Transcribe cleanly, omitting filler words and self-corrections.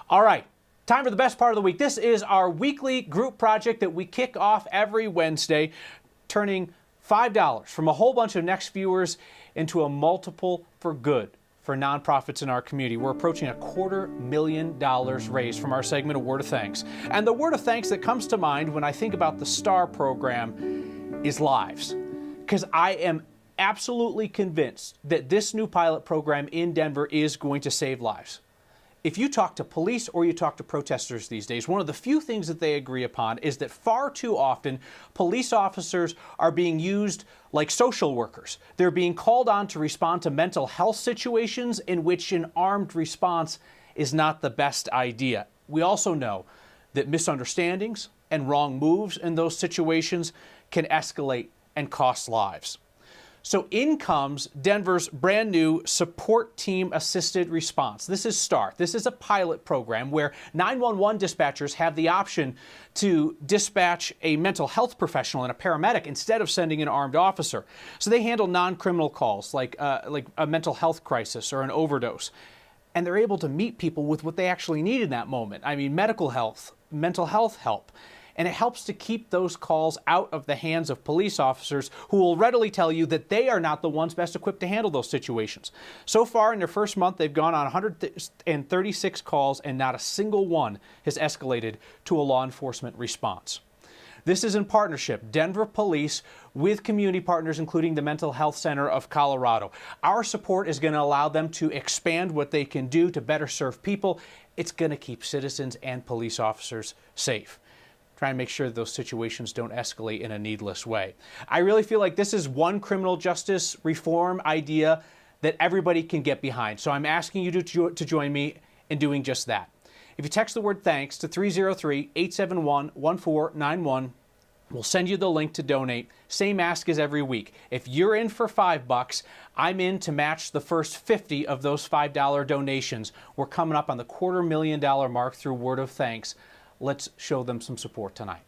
All right, time for the best part of the week. This is our weekly group project that we kick off every Wednesday, turning $5 from a whole bunch of Next viewers into a multiple for good for nonprofits in our community. We're approaching $250,000 raised from our segment of Word of Thanks. And the word of thanks that comes to mind when I think about the STAR program is lives. Because I am absolutely convinced that this new pilot program in Denver is going to save lives. If you talk to police or you talk to protesters these days, one of the few things that they agree upon is that far too often police officers are being used like social workers. They're being called on to respond to mental health situations in which an armed response is not the best idea. We also know that misunderstandings and wrong moves in those situations can escalate and cost lives. So in comes Denver's brand new Support Team Assisted Response. This is STAR. This is a pilot program where 911 dispatchers have the option to dispatch a mental health professional and a paramedic instead of sending an armed officer. So they handle non-criminal calls like a mental health crisis or an overdose. And they're able to meet people with what they actually need in that moment. I mean, medical health, mental health help. And it helps to keep those calls out of the hands of police officers who will readily tell you that they are not the ones best equipped to handle those situations. So far, in their first month, they've gone on 136 calls, and not a single one has escalated to a law enforcement response. This is in partnership, Denver Police, with community partners, including the Mental Health Center of Colorado. Our support is going to allow them to expand what they can do to better serve people. It's going to keep citizens and police officers safe. Try and make sure that those situations don't escalate in a needless way. I really feel like this is one criminal justice reform idea that everybody can get behind. So I'm asking you to join me in doing just that. If you text the word thanks to 303-871-1491, we'll send you the link to donate. Same ask as every week. If you're in for $5, I'm in to match the first 50 of those $5 donations. We're coming up on the $250,000 mark through Word of Thanks. Let's show them some support tonight.